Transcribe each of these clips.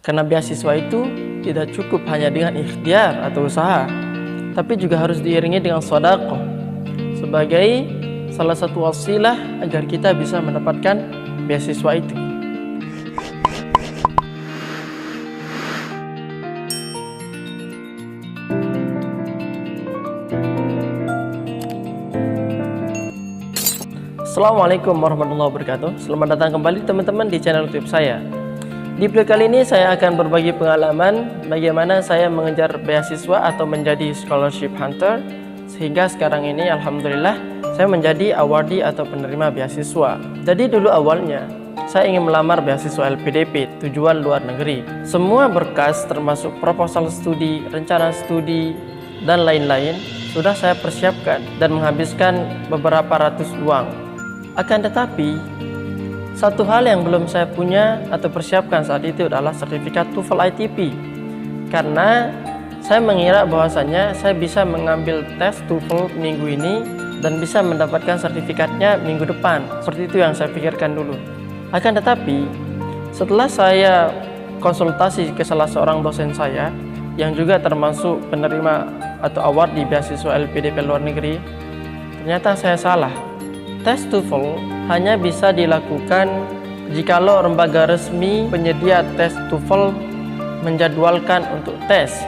Karena beasiswa itu tidak cukup hanya dengan ikhtiar atau usaha, tapi juga harus diiringi dengan sedekah sebagai salah satu wasilah agar kita bisa mendapatkan beasiswa itu. Assalamualaikum warahmatullahi wabarakatuh. Selamat datang kembali teman-teman di channel YouTube saya. Di video kali ini saya akan berbagi pengalaman bagaimana saya mengejar beasiswa atau menjadi scholarship hunter, sehingga sekarang ini alhamdulillah saya menjadi awardee atau penerima beasiswa. Jadi dulu awalnya saya ingin melamar beasiswa LPDP tujuan luar negeri. Semua berkas termasuk proposal studi, rencana studi, dan lain-lain sudah saya persiapkan dan menghabiskan beberapa ratus uang. Akan tetapi, satu hal yang belum saya punya atau persiapkan saat itu adalah sertifikat TOEFL ITP. Karena saya mengira bahwasanya saya bisa mengambil tes TOEFL minggu ini dan bisa mendapatkan sertifikatnya minggu depan. Seperti itu yang saya pikirkan dulu. Akan tetapi, setelah saya konsultasi ke salah seorang dosen saya yang juga termasuk penerima atau award di beasiswa LPDP luar negeri, ternyata saya salah. Tes TOEFL hanya bisa dilakukan jikalau lembaga resmi penyedia tes TOEFL menjadwalkan untuk tes.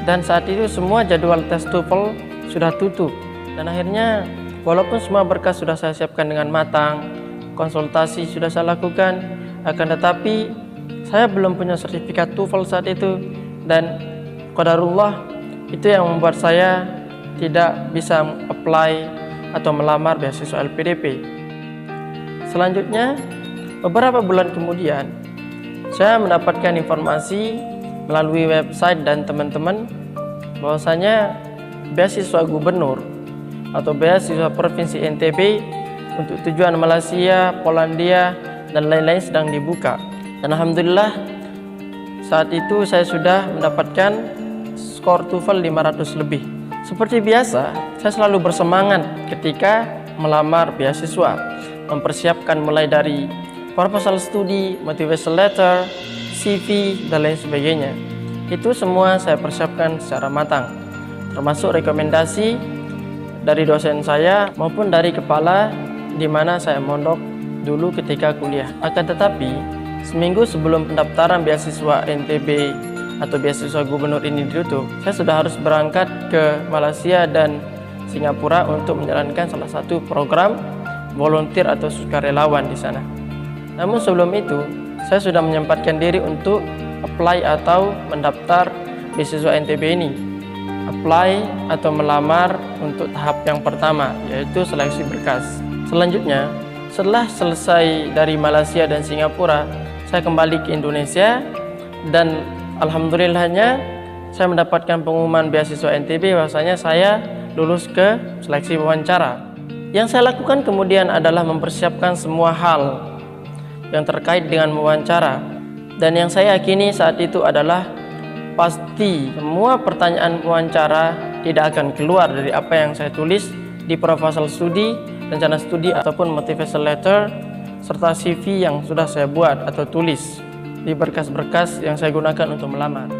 Dan saat itu semua jadwal tes TOEFL sudah tutup. Dan akhirnya walaupun semua berkas sudah saya siapkan dengan matang, konsultasi sudah saya lakukan, akan tetapi saya belum punya sertifikat TOEFL saat itu. Dan qadarullah itu yang membuat saya tidak bisa apply atau melamar beasiswa LPDP. Selanjutnya, beberapa bulan kemudian, saya mendapatkan informasi melalui website dan teman-teman bahwasanya beasiswa gubernur atau beasiswa provinsi NTB untuk tujuan Malaysia, Polandia, dan lain-lain sedang dibuka. Dan alhamdulillah saat itu saya sudah mendapatkan skor TOEFL 500 lebih. Seperti biasa, saya selalu bersemangat ketika melamar beasiswa, mempersiapkan mulai dari proposal studi, motivation letter, CV, dan lain sebagainya. Itu semua saya persiapkan secara matang, termasuk rekomendasi dari dosen saya maupun dari kepala di mana saya mondok dulu ketika kuliah. Akan tetapi, seminggu sebelum pendaftaran beasiswa NTB atau beasiswa gubernur ini ditutup, saya sudah harus berangkat ke Malaysia dan Singapura untuk menjalankan salah satu program volunteer atau sukarelawan di sana. Namun sebelum itu, saya sudah menyempatkan diri untuk apply atau mendaftar beasiswa NTB ini. Apply atau melamar untuk tahap yang pertama, yaitu seleksi berkas. Selanjutnya, setelah selesai dari Malaysia dan Singapura, saya kembali ke Indonesia dan alhamdulillahnya saya mendapatkan pengumuman beasiswa NTB bahwasanya saya lulus ke seleksi wawancara. Yang saya lakukan kemudian adalah mempersiapkan semua hal yang terkait dengan wawancara. Dan yang saya yakini saat itu adalah pasti semua pertanyaan wawancara tidak akan keluar dari apa yang saya tulis di proposal studi, rencana studi ataupun motivation letter serta CV yang sudah saya buat atau tulis di berkas-berkas yang saya gunakan untuk melamar.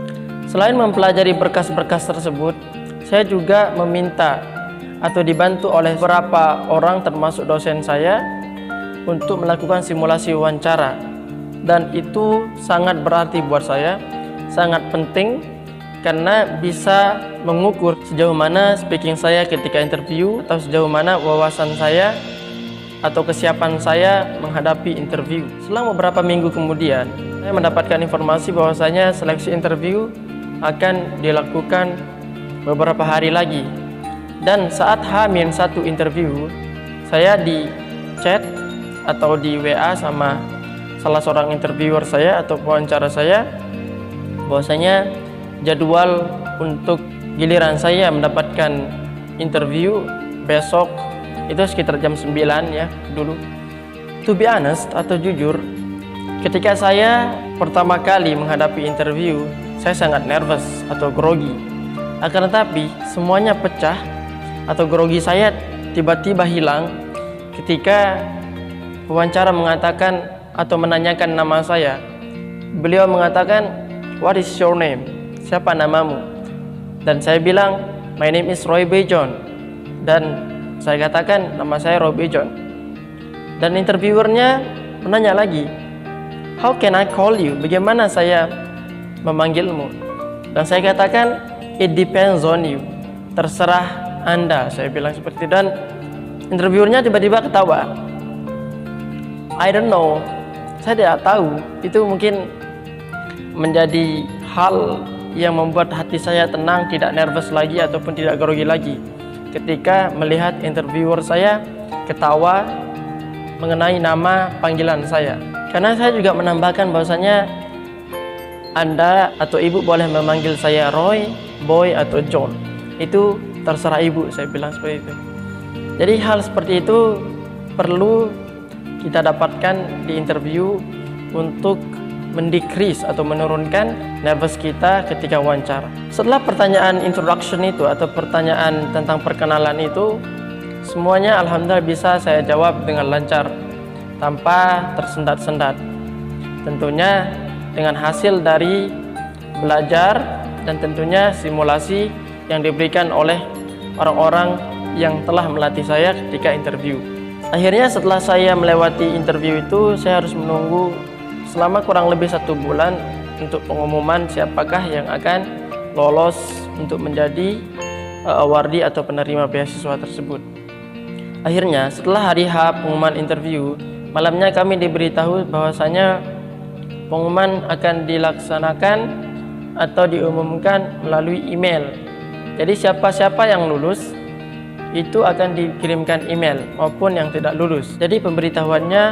Selain mempelajari berkas-berkas tersebut, saya juga meminta atau dibantu oleh beberapa orang termasuk dosen saya untuk melakukan simulasi wawancara. Dan itu sangat berarti buat saya, sangat penting karena bisa mengukur sejauh mana speaking saya ketika interview atau sejauh mana wawasan saya atau kesiapan saya menghadapi interview. Selang beberapa minggu kemudian, saya mendapatkan informasi bahwasanya seleksi interview akan dilakukan beberapa hari lagi. Dan saat H-1 interview, saya di chat atau di WA sama salah seorang interviewer saya atau pewawancara saya bahwasanya jadwal untuk giliran saya mendapatkan interview besok itu sekitar jam 9 ya dulu. To be honest atau jujur, ketika saya pertama kali menghadapi interview, saya sangat nervous atau grogi. Akan tetapi semuanya pecah atau grogi saya tiba-tiba hilang ketika pewawancara mengatakan atau menanyakan nama saya. Beliau mengatakan, what is your name? Siapa namamu? Dan saya bilang, my name is Roy Bejon. Dan saya katakan, nama saya Roy Bejon. Dan interviewernya menanya lagi, how can I call you? Bagaimana saya memanggilmu? Dan saya katakan, it depends on you. Terserah Anda, saya bilang seperti itu. Dan interviewernya tiba-tiba ketawa. I don't know, saya tidak tahu. Itu mungkin menjadi hal yang membuat hati saya tenang, tidak nervous lagi ataupun tidak grogi lagi ketika melihat interviewer saya ketawa mengenai nama panggilan saya. Karena saya juga menambahkan bahwasanya Anda atau Ibu boleh memanggil saya Roy, Boy atau John. Itu terserah Ibu, saya bilang seperti itu. Jadi hal seperti itu perlu kita dapatkan di interview untuk mendecrease atau menurunkan nervous kita ketika wawancara. Setelah pertanyaan introduction itu atau pertanyaan tentang perkenalan itu, semuanya alhamdulillah bisa saya jawab dengan lancar tanpa tersendat-sendat. Tentunya dengan hasil dari belajar dan tentunya simulasi yang diberikan oleh orang-orang yang telah melatih saya ketika interview. Akhirnya setelah saya melewati interview itu, saya harus menunggu selama kurang lebih 1 bulan untuk pengumuman siapakah yang akan lolos untuk menjadi awardee atau penerima beasiswa tersebut. Akhirnya setelah hari H pengumuman interview, malamnya kami diberitahu bahwasanya pengumuman akan dilaksanakan atau diumumkan melalui email. Jadi siapa-siapa yang lulus itu akan dikirimkan email maupun yang tidak lulus. Jadi pemberitahuannya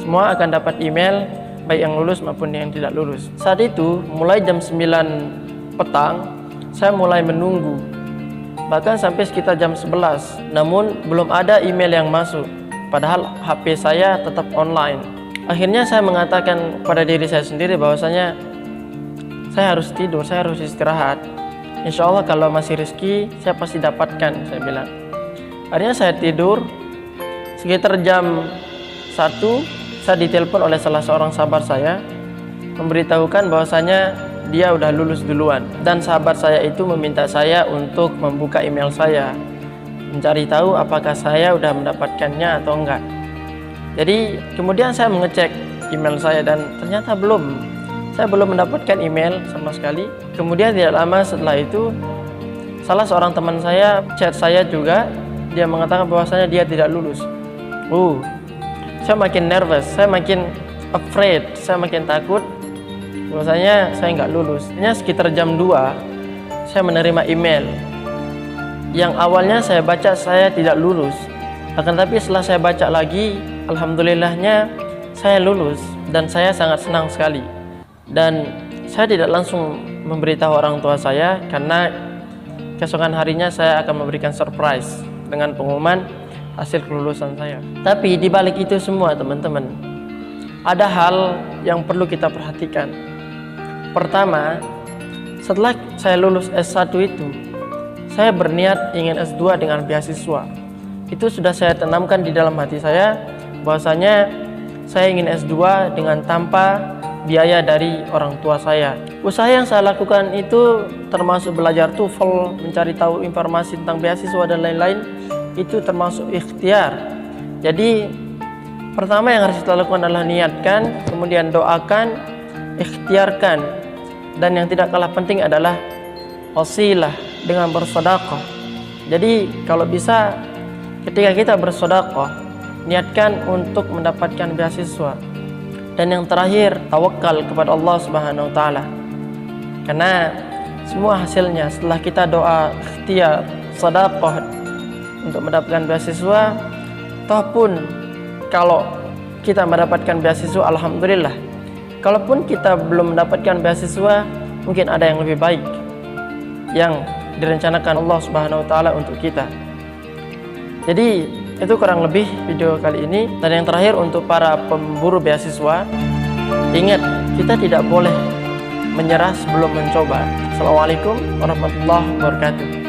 semua akan dapat email, baik yang lulus maupun yang tidak lulus. Saat itu mulai jam 9 petang saya mulai menunggu, bahkan sampai sekitar jam 11, namun belum ada email yang masuk, padahal HP saya tetap online. Akhirnya saya mengatakan pada diri saya sendiri bahwasanya saya harus tidur, saya harus istirahat. Insya Allah kalau masih rezeki saya pasti dapatkan, saya bilang. Akhirnya saya tidur. Sekitar jam 1 saya ditelepon oleh salah seorang sahabat saya memberitahukan bahwasanya dia udah lulus duluan, dan sahabat saya itu meminta saya untuk membuka email saya, mencari tahu apakah saya udah mendapatkannya atau enggak. Jadi kemudian saya mengecek email saya dan ternyata saya belum mendapatkan email sama sekali. Kemudian tidak lama setelah itu salah seorang teman saya chat saya juga, dia mengatakan bahwasanya dia tidak lulus. Saya makin nervous, saya makin afraid, saya makin takut bahwasanya saya nggak lulus. Hanya sekitar jam 2 saya menerima email yang awalnya saya baca saya tidak lulus, akan tapi setelah saya baca lagi, alhamdulillahnya saya lulus dan saya sangat senang sekali. Dan saya tidak langsung memberitahu orang tua saya karena keesokan harinya saya akan memberikan surprise dengan pengumuman hasil kelulusan saya. Tapi di balik itu semua teman-teman, ada hal yang perlu kita perhatikan. Pertama, setelah saya lulus S1 itu, saya berniat ingin S2 dengan beasiswa. Itu sudah saya tanamkan di dalam hati saya bahwasanya saya ingin S2 dengan tanpa biaya dari orang tua saya. Usaha yang saya lakukan itu termasuk belajar TOEFL, mencari tahu informasi tentang beasiswa dan lain-lain. Itu termasuk ikhtiar. Jadi pertama yang harus kita lakukan adalah niatkan, kemudian doakan, ikhtiarkan, dan yang tidak kalah penting adalah wasilah dengan bersedekah. Jadi kalau bisa ketika kita bersedekah, niatkan untuk mendapatkan beasiswa. Dan yang terakhir, tawakal kepada Allah Subhanahu wa taala. Karena semua hasilnya setelah kita doa, ikhtiar, sedekah untuk mendapatkan beasiswa, toh pun kalau kita mendapatkan beasiswa alhamdulillah. Kalaupun kita belum mendapatkan beasiswa, mungkin ada yang lebih baik yang direncanakan Allah Subhanahu wa taala untuk kita. Jadi itu kurang lebih video kali ini. Dan yang terakhir untuk para pemburu beasiswa, ingat kita tidak boleh menyerah sebelum mencoba. Assalamualaikum warahmatullahi wabarakatuh.